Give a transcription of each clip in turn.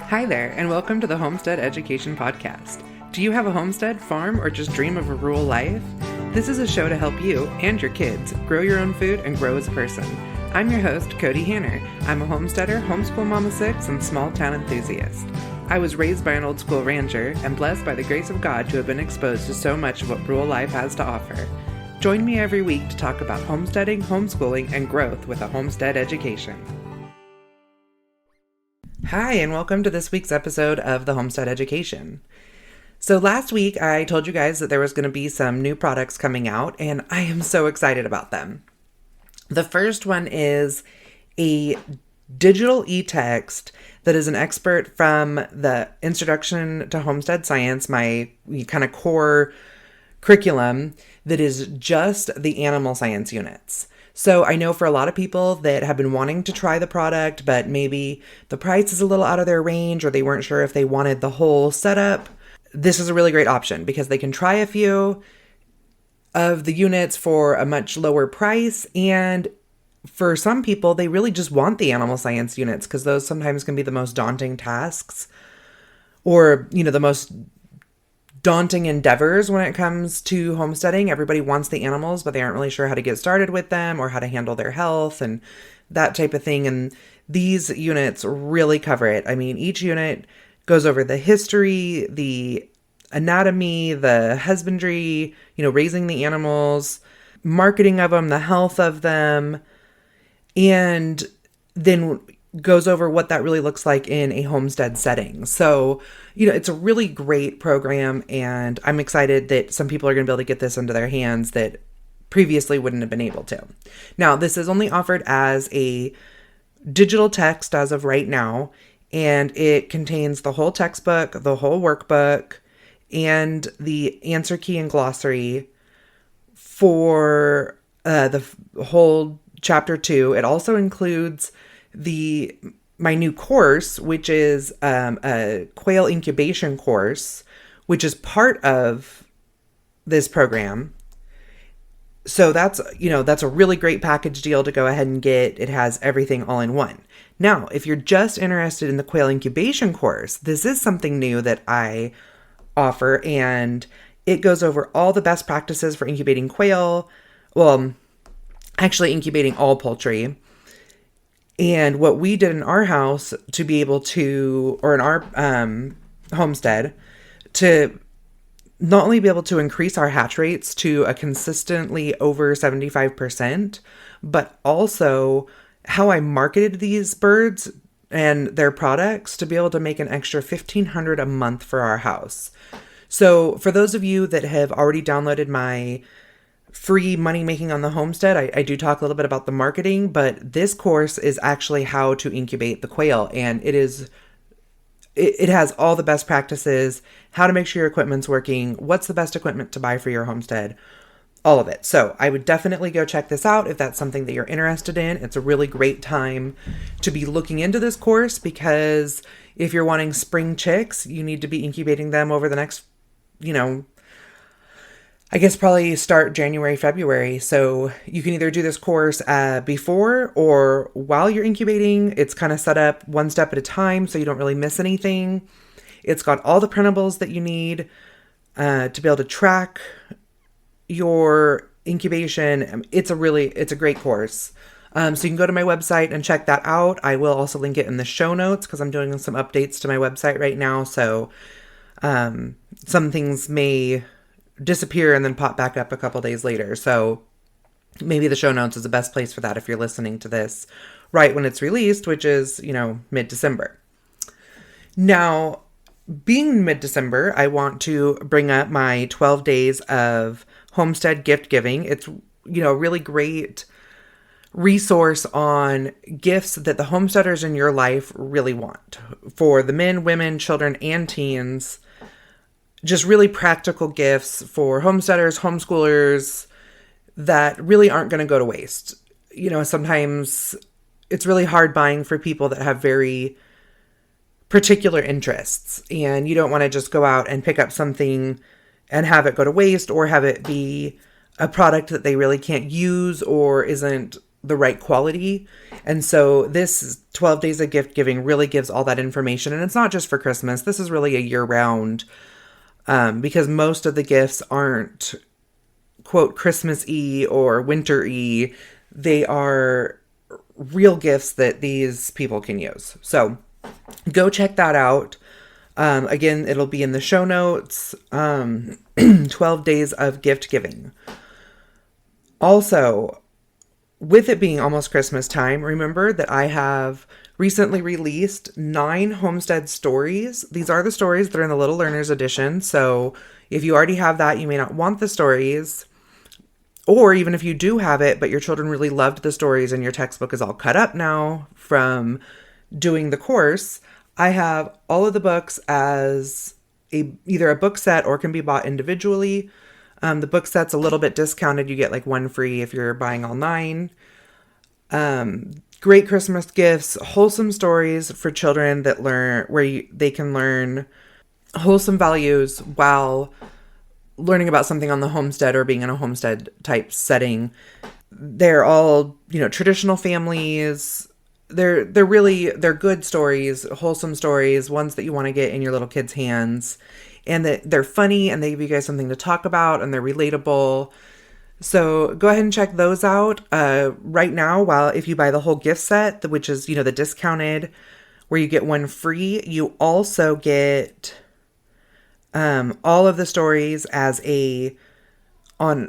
Hi there, and welcome to the Homestead Education Podcast. Do you have a homestead, farm, or just dream of a rural life? This is a show to help you and your kids grow your own food and grow as a person. I'm your host, Cody Hanner. I'm a homesteader, homeschool mama 6, and small town enthusiast. I was raised by an old school rancher and blessed by the grace of God to have been exposed to so much of what rural life has to offer. Join me every week to talk about homesteading, homeschooling, and growth with a homestead education. Hi, and welcome to this week's episode of the Homestead Education. So last week, I told you guys that there was going to be some new products coming out, and I am so excited about them. The first one is a digital e-text that is an expert from the Introduction to Homestead Science, my kind of core curriculum, that is just the animal science units. So I know for a lot of people that have been wanting to try the product, but maybe the price is a little out of their range or they weren't sure if they wanted the whole setup, this is a really great option because they can try a few of the units for a much lower price. And for some people, they really just want the animal science units because those sometimes can be the most daunting tasks or, the most daunting endeavors when it comes to homesteading. Everybody wants the animals, but they aren't really sure how to get started with them or how to handle their health and that type of thing. And these units really cover it. I mean, each unit goes over the history, the anatomy, the husbandry, raising the animals, marketing of them, the health of them, and then goes over what that really looks like in a homestead setting. So, it's a really great program, and I'm excited that some people are going to be able to get this into their hands that previously wouldn't have been able to. Now, this is only offered as a digital text as of right now, and it contains the whole textbook, the whole workbook, and the answer key and glossary for the whole chapter 2. It also includes my new course, which is a quail incubation course, which is part of this program. So that's a really great package deal to go ahead and get. It has everything all in one. Now, if you're just interested in the quail incubation course, this is something new that I offer, and it goes over all the best practices for incubating quail. Well, actually incubating all poultry. And what we did in our house to be able to, or in our homestead, to not only be able to increase our hatch rates to a consistently over 75%, but also how I marketed these birds and their products to be able to make an extra $1,500 a month for our house. So for those of you that have already downloaded my free money making on the homestead, I do talk a little bit about the marketing, but this course is actually how to incubate the quail, and it has all the best practices, how to make sure your equipment's working, what's the best equipment to buy for your homestead, all of it. So I would definitely go check this out if that's something that you're interested in. It's a really great time to be looking into this course because if you're wanting spring chicks, you need to be incubating them over the next, I guess probably start January, February. So you can either do this course before or while you're incubating. It's kind of set up one step at a time so you don't really miss anything. It's got all the printables that you need to be able to track your incubation. It's a great course. So you can go to my website and check that out. I will also link it in the show notes because I'm doing some updates to my website right now. So some things may disappear and then pop back up a couple days later. So maybe the show notes is the best place for that if you're listening to this right when it's released, which is, mid-December. Now, being mid-December, I want to bring up my 12 days of homestead gift giving. It's, a really great resource on gifts that the homesteaders in your life really want for the men, women, children, and teens. Just really practical gifts for homesteaders, homeschoolers that really aren't going to go to waste. Sometimes it's really hard buying for people that have very particular interests, and you don't want to just go out and pick up something and have it go to waste or have it be a product that they really can't use or isn't the right quality. And so this 12 days of gift giving really gives all that information. And it's not just for Christmas. This is really a year round, because most of the gifts aren't, quote, Christmas-y or winter-y. They are real gifts that these people can use. So go check that out. Again, it'll be in the show notes. 12 days of gift giving. Also, with it being almost Christmas time, remember that I have recently released 9 Homestead stories. These are the stories that are in the Little Learners edition. So if you already have that, you may not want the stories. Or even if you do have it, but your children really loved the stories and your textbook is all cut up now from doing the course, I have all of the books as either a book set or can be bought individually. The book set's a little bit discounted. You get like 1 free if you're buying all 9. Great Christmas gifts, wholesome stories for children that learn they can learn wholesome values while learning about something on the homestead or being in a homestead type setting. They're all, traditional families. They're good stories, wholesome stories, ones that you want to get in your little kids' hands, and that they're funny and they give you guys something to talk about and they're relatable. So go ahead and check those out. Right now, if you buy the whole gift set, which is, the discounted where you get 1 free, you also get all of the stories as an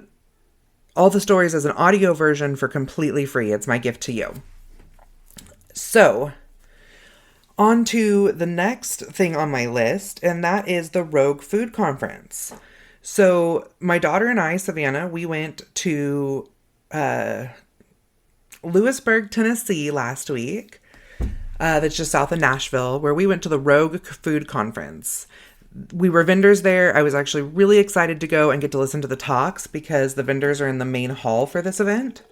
audio version for completely free. It's my gift to you. So, on to the next thing on my list, and that is the Rogue Food Conference. So, my daughter and I, Savannah, we went to Lewisburg, Tennessee last week. That's just south of Nashville, where we went to the Rogue Food Conference. We were vendors there. I was actually really excited to go and get to listen to the talks because the vendors are in the main hall for this event.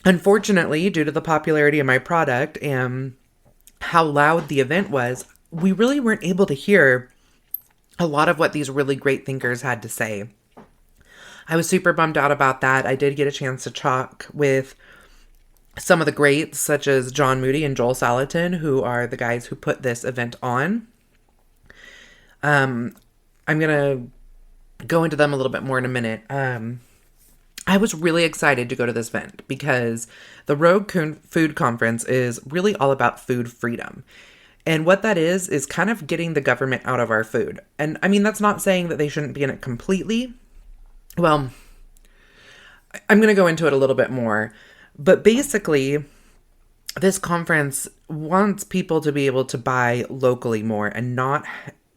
Unfortunately, due to the popularity of my product and how loud the event was, we really weren't able to hear a lot of what these really great thinkers had to say. I was super bummed out about that. I did get a chance to talk with some of the greats, such as John Moody and Joel Salatin, who are the guys who put this event on. I'm going to go into them a little bit more in a minute. I was really excited to go to this event because the Rogue Food Conference is really all about food freedom. And what that is kind of getting the government out of our food. And I mean, that's not saying that they shouldn't be in it completely. Well, I'm going to go into it a little bit more. But basically, this conference wants people to be able to buy locally more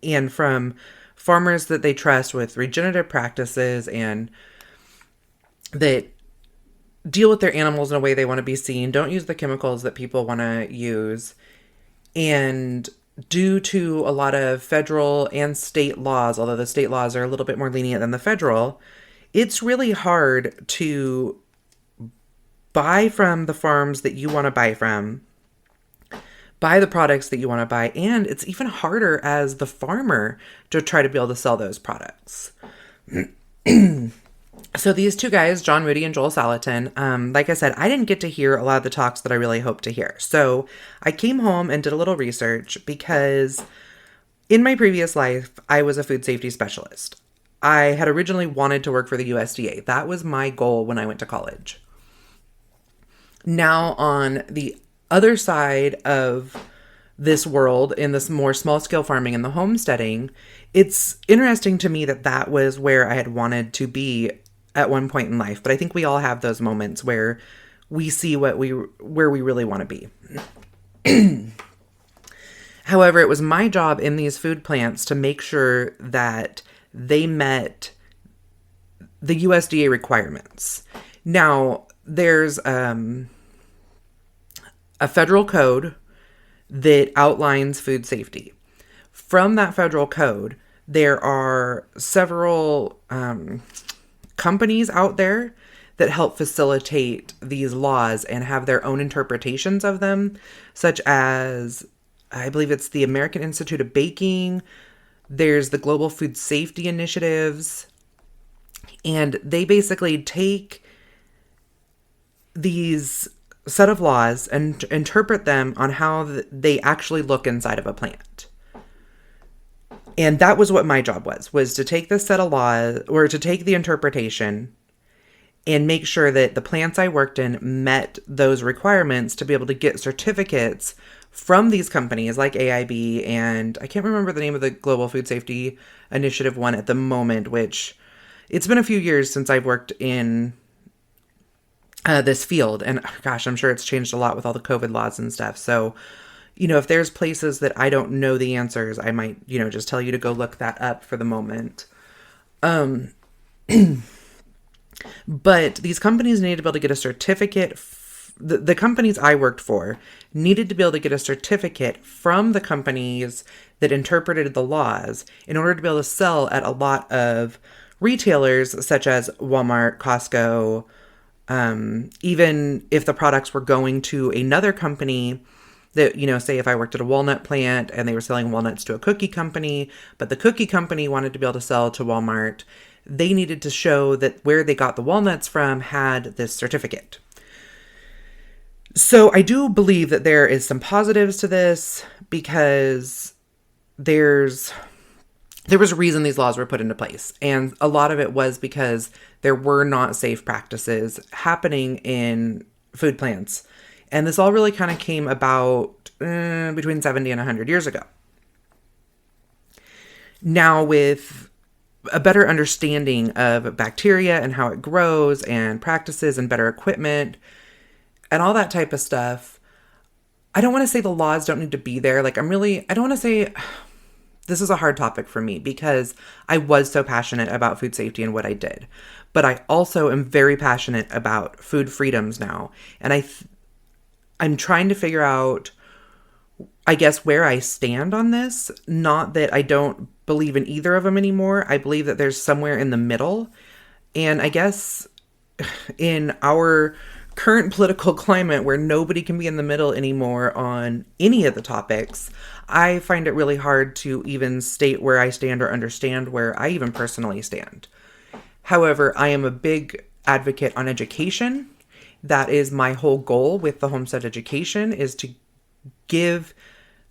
and from farmers that they trust with regenerative practices and that deal with their animals in a way they want to be seen, don't use the chemicals that people want to use. And due to a lot of federal and state laws, although the state laws are a little bit more lenient than the federal, it's really hard to buy from the farms that you want to buy from, buy the products that you want to buy, and it's even harder as the farmer to try to be able to sell those products. So these 2 guys, John Moody and Joel Salatin, like I said, I didn't get to hear a lot of the talks that I really hoped to hear. So I came home and did a little research because in my previous life, I was a food safety specialist. I had originally wanted to work for the USDA. That was my goal when I went to college. Now on the other side of this world, in this more small-scale farming and the homesteading, it's interesting to me that was where I had wanted to be at one point in life. But I think we all have those moments where we see where we really want to be. However, it was my job in these food plants to make sure that they met the USDA requirements. Now, there's a federal code that outlines food safety. From that federal code, there are several companies out there that help facilitate these laws and have their own interpretations of them, such as, I believe it's the American Institute of Baking, there's the Global Food Safety Initiatives, and they basically take these set of laws and interpret them on how they actually look inside of a plant. And that was what my job was to take this set of laws, or to take the interpretation and make sure that the plants I worked in met those requirements to be able to get certificates from these companies like AIB, and I can't remember the name of the Global Food Safety Initiative one at the moment, which it's been a few years since I've worked in this field. And gosh, I'm sure it's changed a lot with all the COVID laws and stuff. So, if there's places that I don't know the answers, I might, just tell you to go look that up for the moment. But these companies needed to be able to get a certificate. The companies I worked for needed to be able to get a certificate from the companies that interpreted the laws in order to be able to sell at a lot of retailers such as Walmart, Costco. Even if the products were going to another company that, say if I worked at a walnut plant and they were selling walnuts to a cookie company, but the cookie company wanted to be able to sell to Walmart, they needed to show that where they got the walnuts from had this certificate. So I do believe that there is some positives to this, because there was a reason these laws were put into place. And a lot of it was because there were not safe practices happening in food plants. And this all really kind of came about between 70 and 100 years ago. Now, with a better understanding of bacteria and how it grows and practices and better equipment and all that type of stuff, I don't want to say the laws don't need to be there. I don't want to say this is a hard topic for me because I was so passionate about food safety and what I did. But I also am very passionate about food freedoms now. And I'm trying to figure out, I guess, where I stand on this. Not that I don't believe in either of them anymore. I believe that there's somewhere in the middle. And I guess in our current political climate where nobody can be in the middle anymore on any of the topics, I find it really hard to even state where I stand or understand where I even personally stand. However, I am a big advocate on education. That is my whole goal with the Homestead education, is to give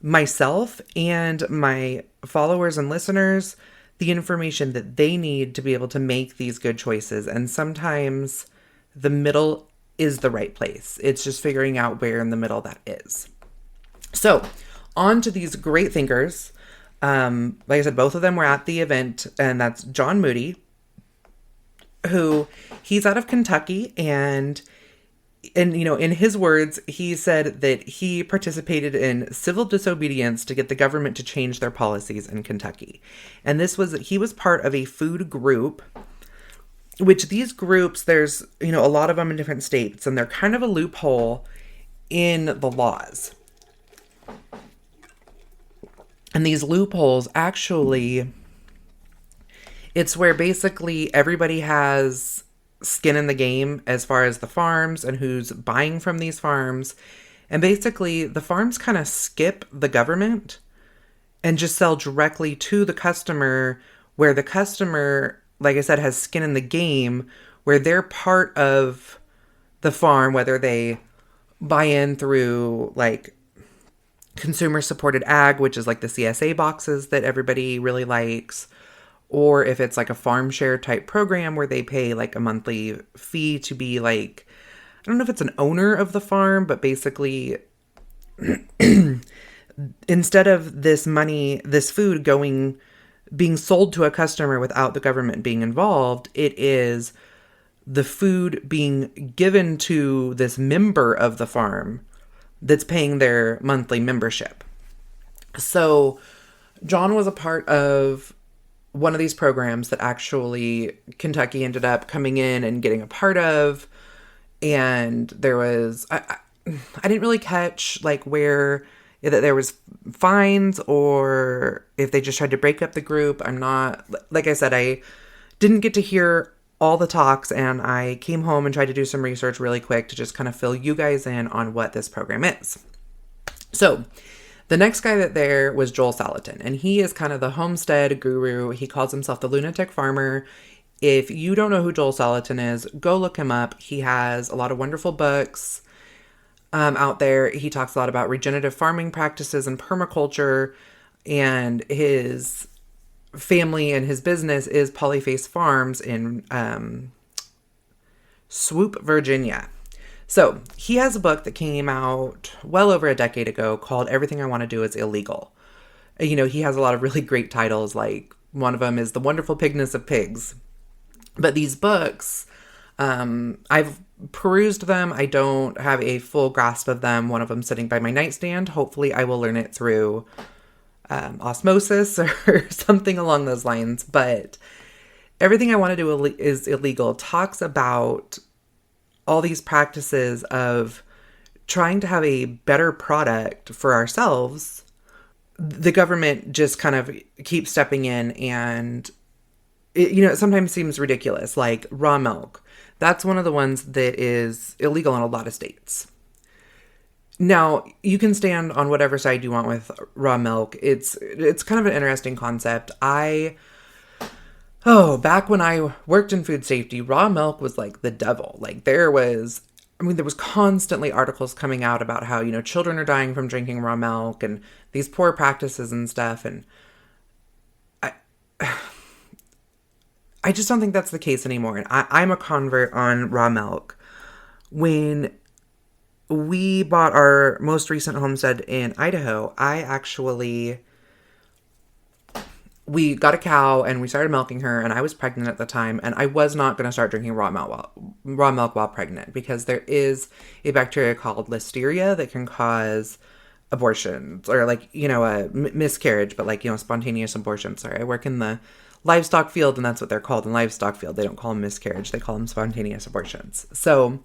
myself and my followers and listeners the information that they need to be able to make these good choices. And sometimes the middle is the right place. It's just figuring out where in the middle that is. So on to these great thinkers. Like I said, both of them were at the event, and that's John Moody, who he's out of Kentucky, and in his words, he said that he participated in civil disobedience to get the government to change their policies in Kentucky. And he was part of a food group, which these groups, there's, a lot of them in different states, and they're kind of a loophole in the laws. And these loopholes actually, it's where basically everybody has skin in the game as far as the farms and who's buying from these farms. And basically the farms kind of skip the government and just sell directly to the customer, where the customer, like I said, has skin in the game, where they're part of the farm, whether they buy in through consumer supported ag, which is like the CSA boxes that everybody really likes, or if it's like a farm share type program where they pay like a monthly fee to be I don't know if it's an owner of the farm, but basically instead of this food being sold to a customer without the government being involved, it is the food being given to this member of the farm that's paying their monthly membership. So John was a part of one of these programs that actually Kentucky ended up coming in and getting a part of. And there was, I didn't really catch where there was fines or if they just tried to break up the group. I'm not, like I said, I didn't get to hear all the talks, and I came home and tried to do some research really quick to just kind of fill you guys in on what this program is. So the next guy there was Joel Salatin, and he is kind of the homestead guru. He calls himself the lunatic farmer. If you don't know who Joel Salatin is, go look him up. He has a lot of wonderful books. out there. He talks a lot about regenerative farming practices and permaculture, and his family and his business is Polyface Farms in Swoop, Virginia. So he has a book that came out well over a decade ago called Everything I Want to Do is Illegal. You know, he has a lot of really great titles, like one of them is The Wonderful Pigness of Pigs. But these books, I've perused them. I don't have a full grasp of them. One of them sitting by my nightstand. Hopefully I will learn it through osmosis or something along those lines. But Everything I Want to Do is Illegal talks about all these practices of trying to have a better product for ourselves. The government just kind of keeps stepping in, and it sometimes seems ridiculous, like raw milk. That's one of the ones that is illegal in a lot of states. Now, you can stand on whatever side you want with raw milk. It's kind of an interesting concept. Back when I worked in food safety, raw milk was like the devil. Like there was constantly articles coming out about how, children are dying from drinking raw milk and these poor practices and stuff. And I just don't think that's the case anymore. And I'm a convert on raw milk. When we bought our most recent homestead in Idaho, we got a cow and we started milking her, and I was pregnant at the time, and I was not going to start drinking raw milk while pregnant, because there is a bacteria called listeria that can cause abortions, or a miscarriage, but spontaneous abortion. Sorry, I work in the livestock field, and that's what they're called in livestock field. They don't call them miscarriage, they call them spontaneous abortions. So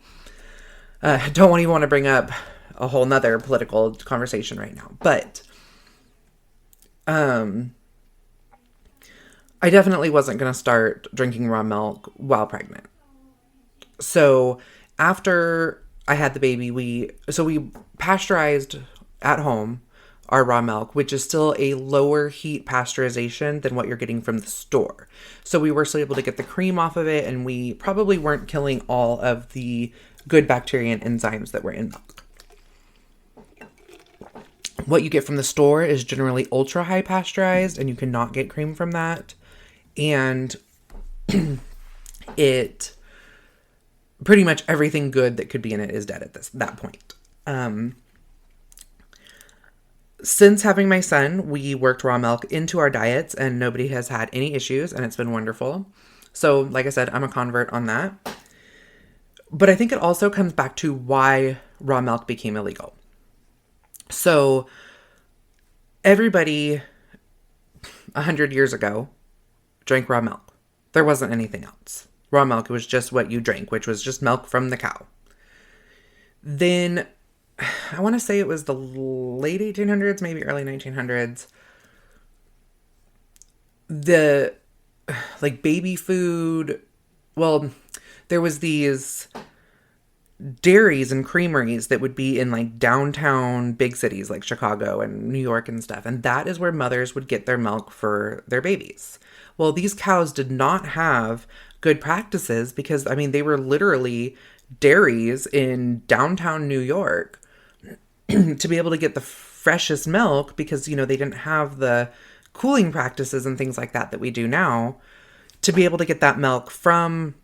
don't even want to bring up a whole nother political conversation right now, but I definitely wasn't going to start drinking raw milk while pregnant. So after I had the baby, we pasteurized at home our raw milk, which is still a lower heat pasteurization than what you're getting from the store. So we were still able to get the cream off of it, and we probably weren't killing all of the good bacteria and enzymes that were in milk. What you get from the store is generally ultra high pasteurized, and you cannot get cream from that. And it pretty much everything good that could be in it is dead at that point. Since having my son, we worked raw milk into our diets, and nobody has had any issues, and it's been wonderful. So, like I said, I'm a convert on that. But I think it also comes back to why raw milk became illegal. So, everybody 100 years ago drank raw milk. There wasn't anything else. Raw milk was just what you drank, which was just milk from the cow. Then, I want to say it was the late 1800s, maybe early 1900s. The, baby food, there was these dairies and creameries that would be in downtown big cities like Chicago and New York and stuff. And that is where mothers would get their milk for their babies. Well, these cows did not have good practices because, they were literally dairies in downtown New York to be able to get the freshest milk because, they didn't have the cooling practices and things like that we do now, to be able to get that milk from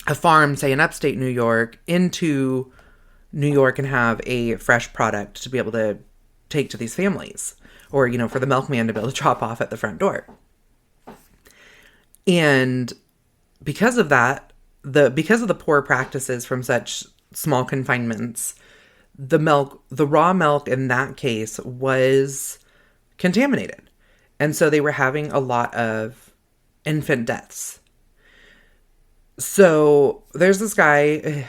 a farm, say in upstate New York, into New York and have a fresh product to be able to take to these families, or, for the milkman to be able to drop off at the front door. And because of that, because of the poor practices from such small confinements, the raw milk in that case was contaminated. And so they were having a lot of infant deaths. So there's this guy,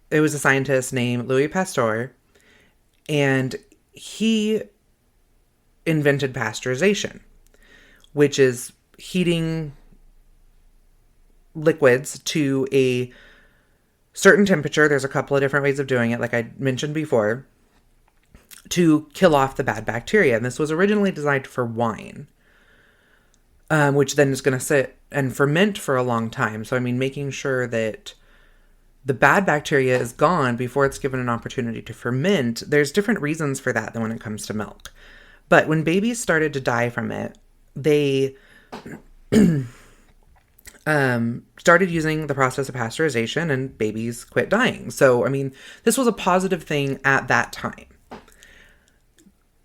it was a scientist named Louis Pasteur, and he invented pasteurization, which is heating liquids to a certain temperature. There's a couple of different ways of doing it, like I mentioned before, to kill off the bad bacteria. And this was originally designed for wine, which then is going to sit and ferment for a long time. So, making sure that the bad bacteria is gone before it's given an opportunity to ferment. There's different reasons for that than when it comes to milk. But when babies started to die from it, they started using the process of pasteurization, and babies quit dying. So, I mean, this was a positive thing at that time.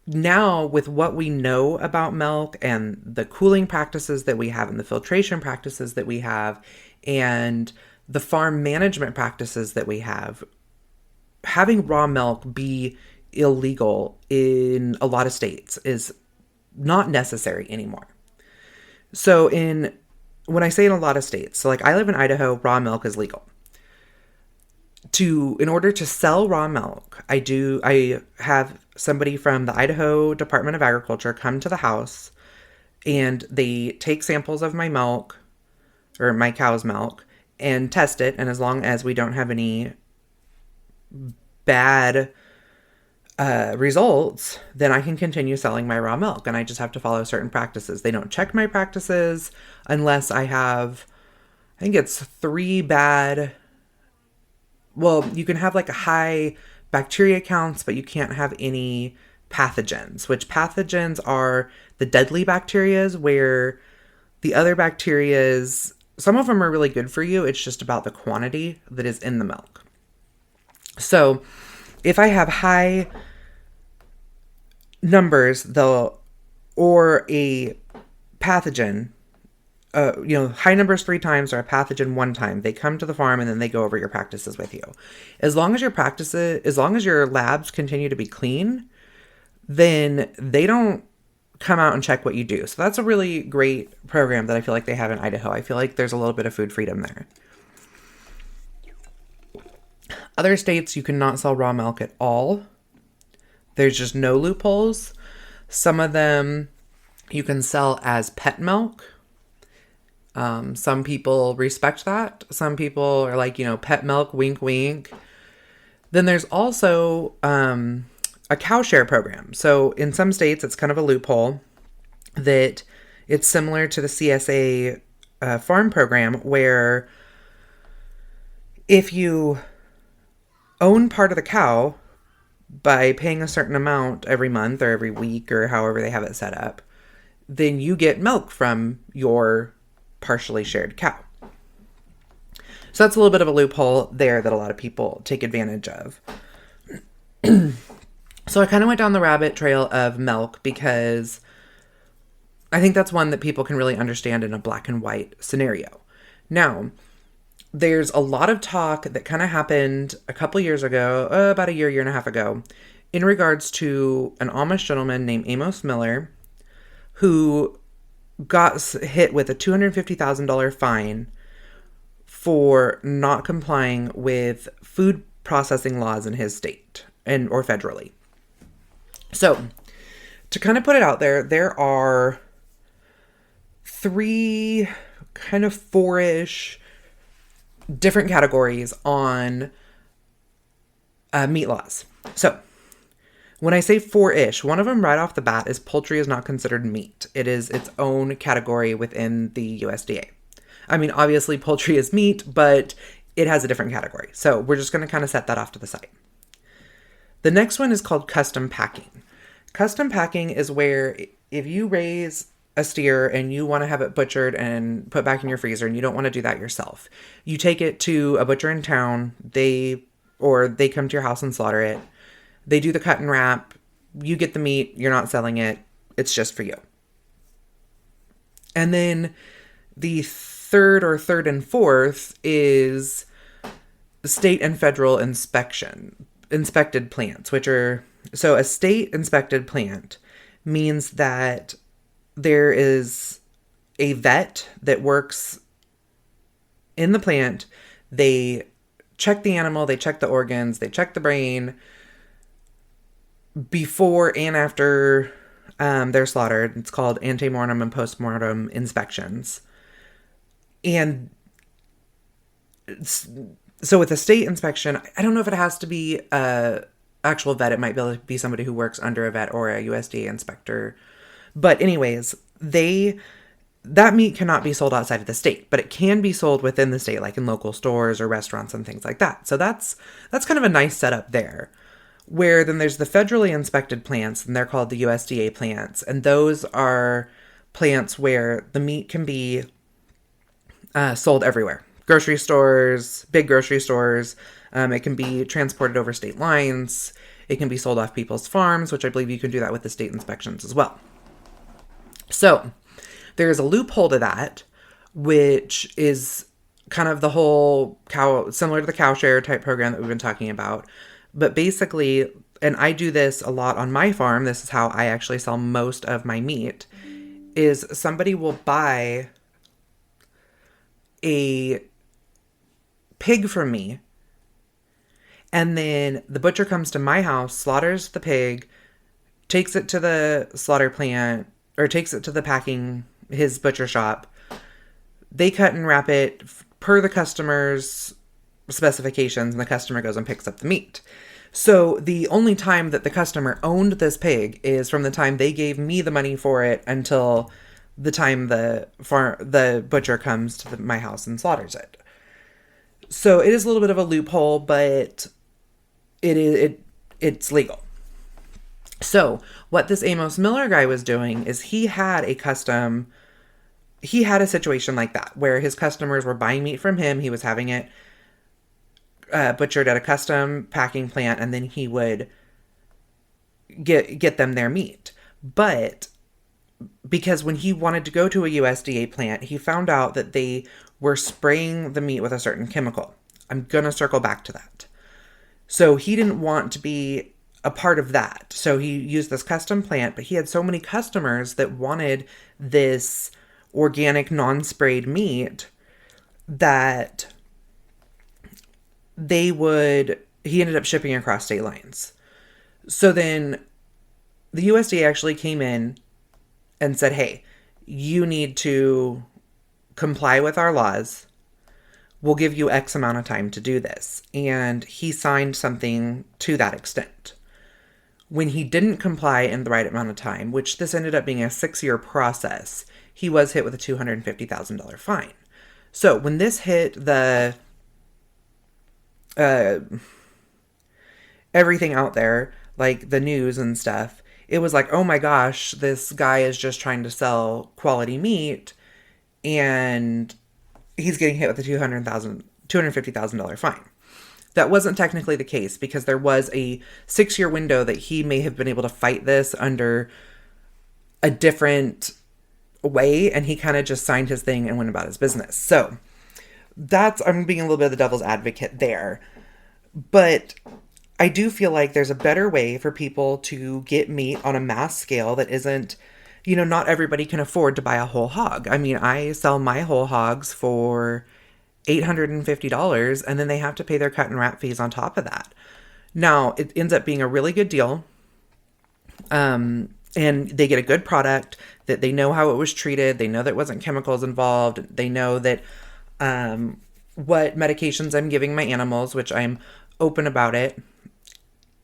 Now, with what we know about milk and the cooling practices that we have and the filtration practices that we have and the farm management practices that we have, having raw milk be illegal in a lot of states is not necessary anymore. So when I say in a lot of states, so like I live in Idaho, raw milk is legal. In order to sell raw milk, I have somebody from the Idaho Department of Agriculture come to the house, and they take samples of my milk or my cow's milk and test it. And as long as we don't have any bad results, then I can continue selling my raw milk. And I just have to follow certain practices. They don't check my practices unless I have, I think it's 3 bad. Well, you can have like a high bacteria counts, but you can't have any pathogens, which pathogens are the deadly bacterias, where the other bacterias, some of them are really good for you. It's just about the quantity that is in the milk. So if I have high numbers, or a pathogen, high numbers 3 times or a pathogen 1 time, they come to the farm and then they go over your practices with you. As long as your labs continue to be clean, then they don't come out and check what you do. So that's a really great program that I feel like they have in Idaho. I feel like there's a little bit of food freedom there. Other states, you cannot sell raw milk at all. There's just no loopholes. Some of them you can sell as pet milk. Some people respect that. Some people are like, pet milk, wink, wink. Then there's also a cow share program. So in some states, it's kind of a loophole that it's similar to the CSA farm program, where if you own part of the cow by paying a certain amount every month or every week or however they have it set up, then you get milk from your partially shared cow. So that's a little bit of a loophole there that a lot of people take advantage of. So I kind of went down the rabbit trail of milk because I think that's one that people can really understand in a black and white scenario. Now, there's a lot of talk that kind of happened a couple years ago, about a year and a half ago, in regards to an Amish gentleman named Amos Miller, who got hit with a $250,000 fine for not complying with food processing laws in his state or federally. So, to kind of put it out there, there are 3 kind of 4-ish different categories on meat laws. So, when I say 4-ish, one of them right off the bat is poultry is not considered meat. It is its own category within the USDA. I mean, obviously poultry is meat, but it has a different category. So we're just going to kind of set that off to the side. The next one is called custom packing. Custom packing is where if you raise a steer and you want to have it butchered and put back in your freezer and you don't want to do that yourself, you take it to a butcher in town, they come to your house and slaughter it. They do the cut and wrap. You get the meat. You're not selling it. It's just for you. And then the third and fourth is state and federal inspected plants, which are, so a state inspected plant means that there is a vet that works in the plant. They check the animal, they check the organs, they check the brain, before and after they're slaughtered. It's called antemortem and postmortem inspections. And so with a state inspection, I don't know if it has to be a actual vet. It might be able to be somebody who works under a vet or a USDA inspector. But anyways, they that meat cannot be sold outside of the state, but it can be sold within the state, like in local stores or restaurants and things like that. So that's kind of a nice setup there. Where then there's the federally inspected plants, and they're called the USDA plants, and those are plants where the meat can be sold everywhere. Grocery stores, big grocery stores. It can be transported over state lines. It can be sold off people's farms, which I believe you can do that with the state inspections as well. So there's a loophole to that, which is kind of the whole similar to the cow share type program that we've been talking about. But basically, and I do this a lot on my farm, this is how I actually sell most of my meat, is somebody will buy a pig from me, and then the butcher comes to my house, slaughters the pig, takes it to the slaughter plant, or takes it to the packing, his butcher shop. They cut and wrap it per the customer's specifications, and the customer goes and picks up the meat. So the only time that the customer owned this pig is from the time they gave me the money for it until the time the butcher comes to my house and slaughters it. So it is a little bit of a loophole, but it's legal. So what this Amos Miller guy was doing is he had a situation like that where his customers were buying meat from him. He was having it butchered at a custom packing plant, and then he would get them their meat. But because when he wanted to go to a USDA plant, he found out that they were spraying the meat with a certain chemical. I'm going to circle back to that. So he didn't want to be a part of that. So he used this custom plant, but he had so many customers that wanted this organic non-sprayed meat that he ended up shipping across state lines. So then the USDA actually came in and said, hey, you need to comply with our laws. We'll give you X amount of time to do this. And he signed something to that extent. When he didn't comply in the right amount of time, which this ended up being a 6-year process, he was hit with a $250,000 fine. So when this hit the everything out there, like the news and stuff, it was like, oh my gosh, this guy is just trying to sell quality meat, and he's getting hit with a $250,000 fine. That wasn't technically the case, because there was a 6-year window that he may have been able to fight this under a different way, and he kind of just signed his thing and went about his business. So I'm being a little bit of the devil's advocate there. But I do feel like there's a better way for people to get meat on a mass scale that isn't, not everybody can afford to buy a whole hog. I mean, I sell my whole hogs for $850, and then they have to pay their cut and wrap fees on top of that. Now, it ends up being a really good deal. And they get a good product, that they know how it was treated. They know there wasn't chemicals involved. They know that what medications I'm giving my animals, which I'm open about it.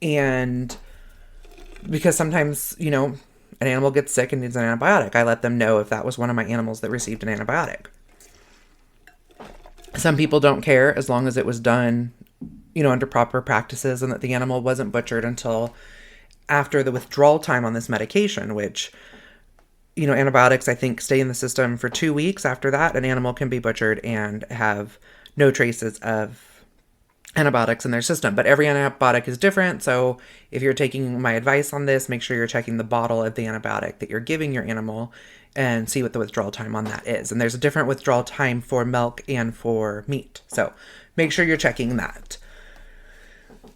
And because sometimes, an animal gets sick and needs an antibiotic, I let them know if that was one of my animals that received an antibiotic. Some people don't care as long as it was done, under proper practices, and that the animal wasn't butchered until after the withdrawal time on this medication, which, antibiotics, I think, stay in the system for 2 weeks. After that, an animal can be butchered and have no traces of antibiotics in their system. But every antibiotic is different. So if you're taking my advice on this, make sure you're checking the bottle of the antibiotic that you're giving your animal and see what the withdrawal time on that is. And there's a different withdrawal time for milk and for meat. So make sure you're checking that.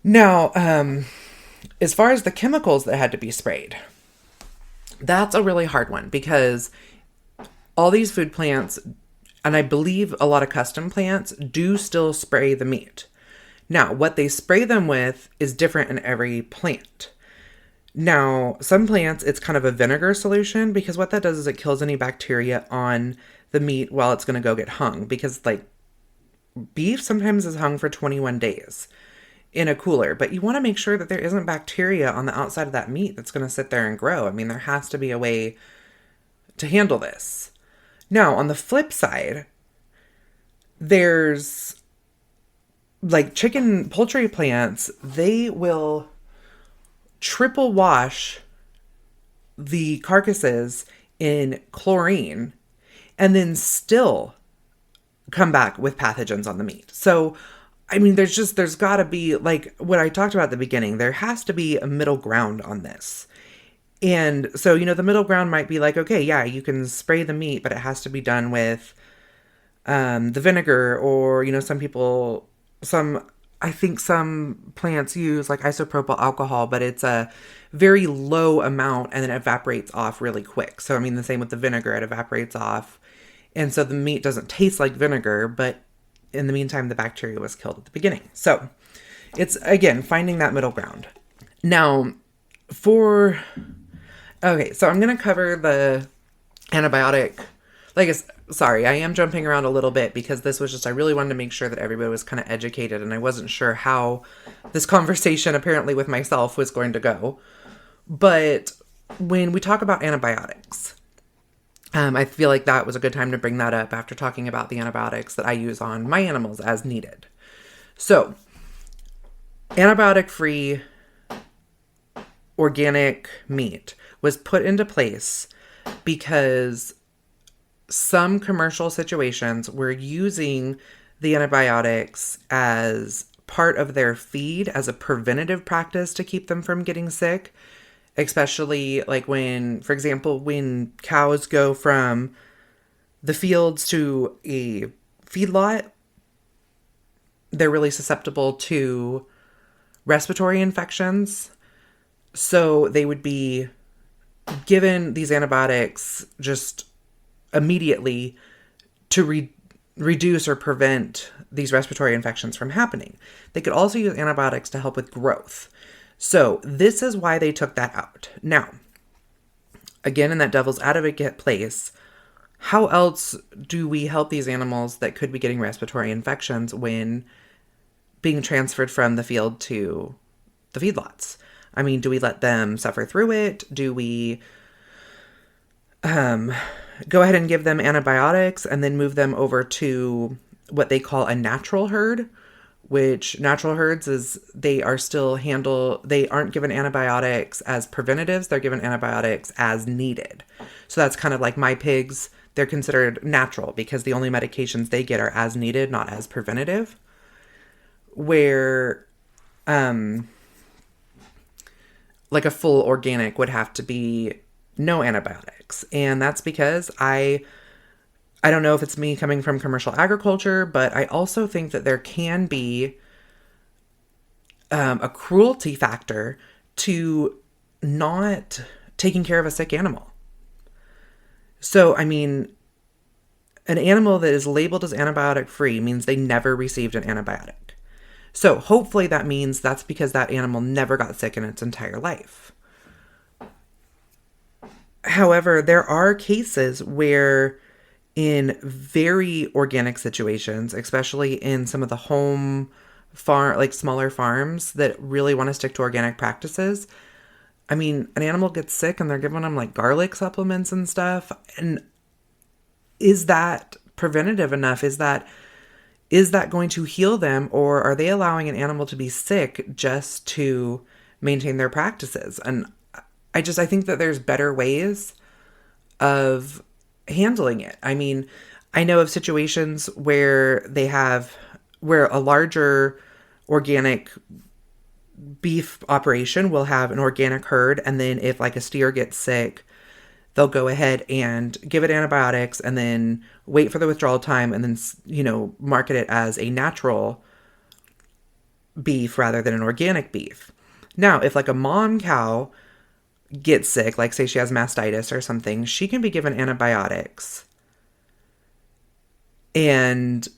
Now, as far as the chemicals that had to be sprayed, that's a really hard one, because all these food plants, and I believe a lot of custom plants, do still spray the meat. Now, what they spray them with is different in every plant. Now, some plants, it's kind of a vinegar solution, because what that does is it kills any bacteria on the meat while it's going to go get hung. Because, beef sometimes is hung for 21 days in a cooler, but you want to make sure that there isn't bacteria on the outside of that meat that's going to sit there and grow. I mean, there has to be a way to handle this. Now, on the flip side, there's like chicken, poultry plants, they will triple wash the carcasses in chlorine and then still come back with pathogens on the meat. So, I mean, there's got to be, like what I talked about at the beginning, there has to be a middle ground on this. And so, the middle ground might be like, okay, yeah, you can spray the meat, but it has to be done with the vinegar, or, I think some plants use like isopropyl alcohol, but it's a very low amount and then it evaporates off really quick. So, I mean, the same with the vinegar, it evaporates off. And so the meat doesn't taste like vinegar, but in the meantime, the bacteria was killed at the beginning. So it's, again, finding that middle ground. Now, okay, so I'm going to cover the antibiotic. Sorry, I am jumping around a little bit because this was just, I really wanted to make sure that everybody was kind of educated, and I wasn't sure how this conversation apparently with myself was going to go. But when we talk about antibiotics, I feel like that was a good time to bring that up after talking about the antibiotics that I use on my animals as needed. So, antibiotic-free organic meat was put into place because some commercial situations were using the antibiotics as part of their feed as a preventative practice to keep them from getting sick. Especially like when, for example, when cows go from the fields to a feedlot, they're really susceptible to respiratory infections. So they would be given these antibiotics just immediately to reduce or prevent these respiratory infections from happening. They could also use antibiotics to help with growth. So this is why they took that out. Now, again, in that devil's advocate place, how else do we help these animals that could be getting respiratory infections when being transferred from the field to the feedlots? I mean, do we let them suffer through it? Do we go ahead and give them antibiotics and then move them over to what they call a natural herd? Which natural herds is they aren't given antibiotics as preventatives, they're given antibiotics as needed. So that's kind of like my pigs, they're considered natural because the only medications they get are as needed, not as preventative. Where, like a full organic would have to be no antibiotics. And that's because I don't know if it's me coming from commercial agriculture, but I also think that there can be a cruelty factor to not taking care of a sick animal. So, I mean, an animal that is labeled as antibiotic free means they never received an antibiotic. So hopefully that means that's because that animal never got sick in its entire life. However, there are cases where in very organic situations, especially in some of the like smaller farms that really want to stick to organic practices, I mean, an animal gets sick and they're giving them like garlic supplements and stuff. And is that preventative enough? Is that going to heal them, or are they allowing an animal to be sick just to maintain their practices? And I think that there's better ways of handling it. I mean, I know of situations where where a larger organic beef operation will have an organic herd, and then if like a steer gets sick, they'll go ahead and give it antibiotics and then wait for the withdrawal time and then, market it as a natural beef rather than an organic beef. Now, if like a mom cow gets sick, like say she has mastitis or something, she can be given antibiotics and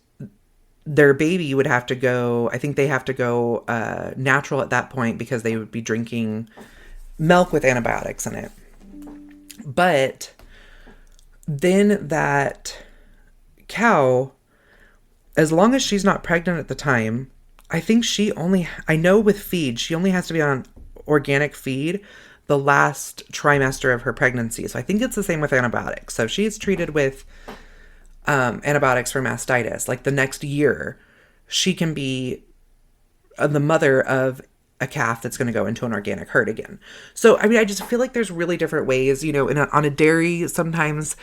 their baby would have to go, I think they have to go natural at that point because they would be drinking milk with antibiotics in it. But then that cow, as long as she's not pregnant at the time, I think I know with feed, she only has to be on organic feed, the last trimester of her pregnancy. So I think it's the same with antibiotics. So she's treated with antibiotics for mastitis. Like the next year, she can be the mother of a calf that's going to go into an organic herd again. So, I mean, I just feel like there's really different ways, you know, on a dairy, sometimes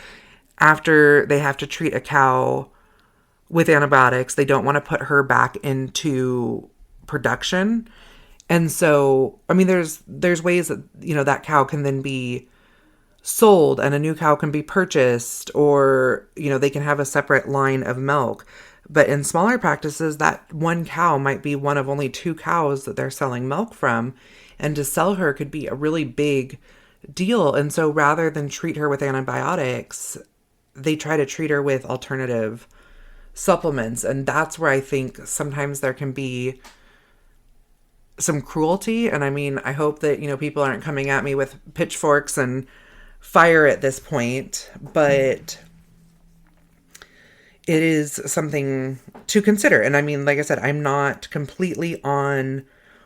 after they have to treat a cow with antibiotics, they don't want to put her back into production. And so, I mean, there's ways that, you know, that cow can then be sold and a new cow can be purchased, or, you know, they can have a separate line of milk. But in smaller practices, that one cow might be one of only 2 cows that they're selling milk from. And to sell her could be a really big deal. And so rather than treat her with antibiotics, they try to treat her with alternative supplements. And that's where I think sometimes there can be some cruelty. And I mean, I hope that, you know, people aren't coming at me with pitchforks and fire at this point, but it is something to consider. And I mean, like I said, I'm not completely on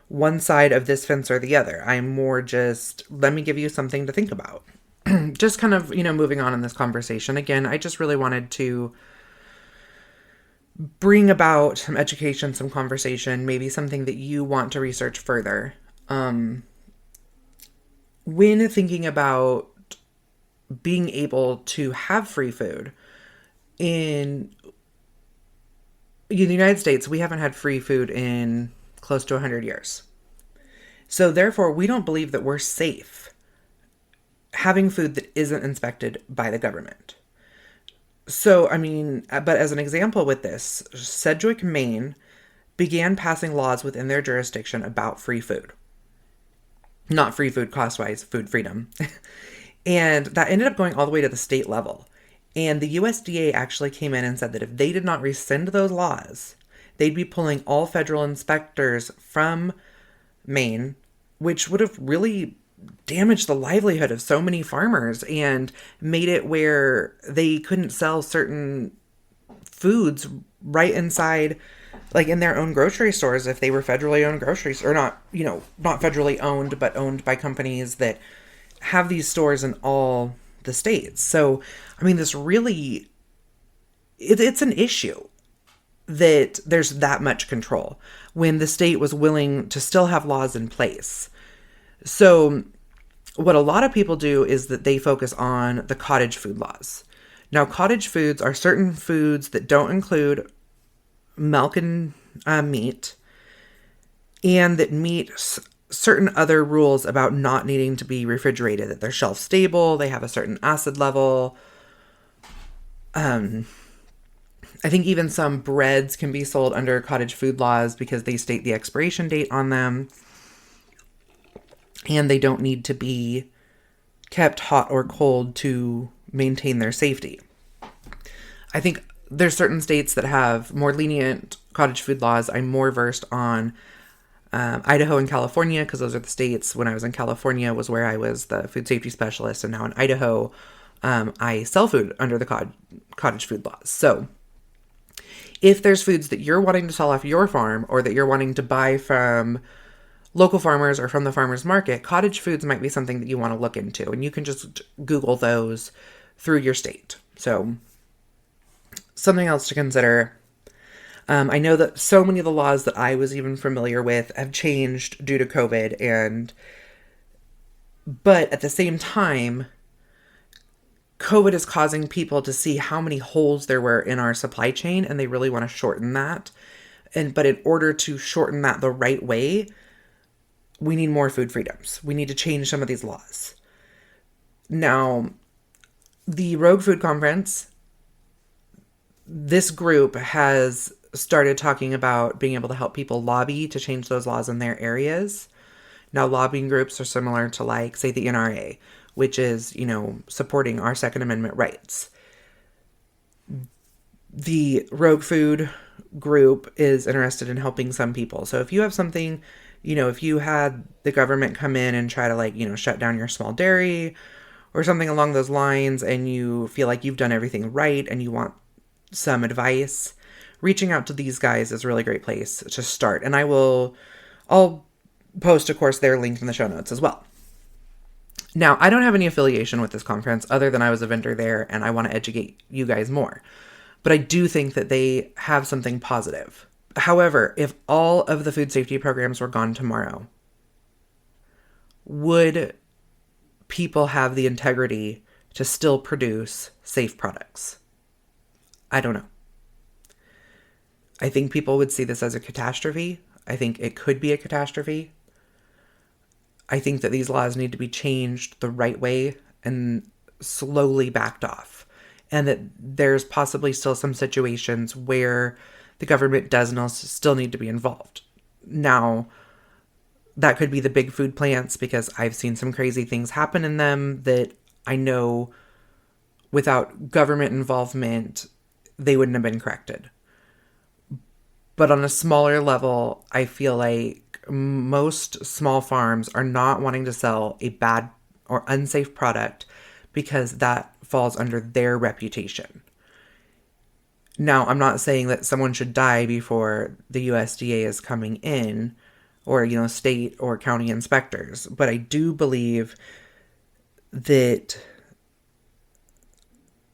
one side of this fence or the other. I'm more just, let me give you something to think about. Just kind of, you know, moving on in this conversation. Again, I just really wanted to bring about some education, some conversation, maybe something that you want to research further. When thinking about being able to have free food, in the United States, we haven't had free food in close to 100 years. So therefore, we don't believe that we're safe having food that isn't inspected by the government. So, I mean, but as an example with this, Sedgwick, Maine began passing laws within their jurisdiction about free food. Not free food cost-wise, food freedom. And that ended up going all the way to the state level. And the USDA actually came in and said that if they did not rescind those laws, they'd be pulling all federal inspectors from Maine, which would have really damaged the livelihood of so many farmers and made it where they couldn't sell certain foods right inside, like in their own grocery stores if they were federally owned groceries, or not, you know, not federally owned, but owned by companies that have these stores in all the states. So, I mean, this really, it's an issue that there's that much control when the state was willing to still have laws in place. So what a lot of people do is that they focus on the cottage food laws. Now, cottage foods are certain foods that don't include milk and meat, and that meet certain other rules about not needing to be refrigerated, that they're shelf stable, they have a certain acid level. I think even some breads can be sold under cottage food laws because they state the expiration date on them, and they don't need to be kept hot or cold to maintain their safety. I think there's certain states that have more lenient cottage food laws. I'm more versed on Idaho and California, because those are the states, when I was in California, was where I was the food safety specialist. And now in Idaho, I sell food under the cottage food laws. So if there's foods that you're wanting to sell off your farm, or that you're wanting to buy from local farmers or from the farmer's market, cottage foods might be something that you want to look into. And you can just Google those through your state. So something else to consider. I know that so many of the laws that I was even familiar with have changed due to COVID, but at the same time, COVID is causing people to see how many holes there were in our supply chain, and they really want to shorten that. But in order to shorten that the right way, we need more food freedoms. We need to change some of these laws. Now, the Rogue Food Conference, this group has started talking about being able to help people lobby to change those laws in their areas. Now, lobbying groups are similar to, like, say, the NRA, which is, you know, supporting our Second Amendment rights. The Rogue Food group is interested in helping some people. So if you have something, you know, if you had the government come in and try to, like, you know, shut down your small dairy or something along those lines, and you feel like you've done everything right and you want some advice, reaching out to these guys is a really great place to start. And I'll post, of course, their link in the show notes as well. Now, I don't have any affiliation with this conference other than I was a vendor there and I want to educate you guys more. But I do think that they have something positive. However, if all of the food safety programs were gone tomorrow, would people have the integrity to still produce safe products? I don't know. I think people would see this as a catastrophe. I think it could be a catastrophe. I think that these laws need to be changed the right way and slowly backed off. And that there's possibly still some situations where the government does still need to be involved. Now, that could be the big food plants because I've seen some crazy things happen in them that I know without government involvement, they wouldn't have been corrected. But on a smaller level, I feel like most small farms are not wanting to sell a bad or unsafe product because that falls under their reputation. Now, I'm not saying that someone should die before the USDA is coming in or, state or county inspectors, but I do believe that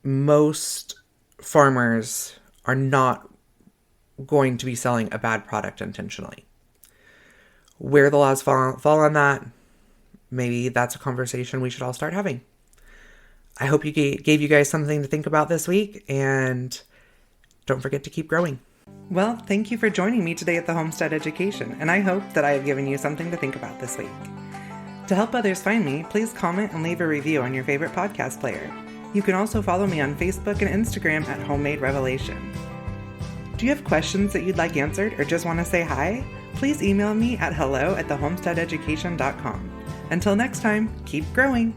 most farmers are not going to be selling a bad product intentionally. Where the laws fall on that, maybe that's a conversation we should all start having. I hope you gave you guys something to think about this week, and don't forget to keep growing. Well, thank you for joining me today at the Homestead Education, and I hope that I have given you something to think about this week. To help others find me, please comment and leave a review on your favorite podcast player. You can also follow me on Facebook and Instagram at Homemade Revelation. Do you have questions that you'd like answered or just want to say hi? Please email me at hello@thehomesteadeducation.com. Until next time, keep growing!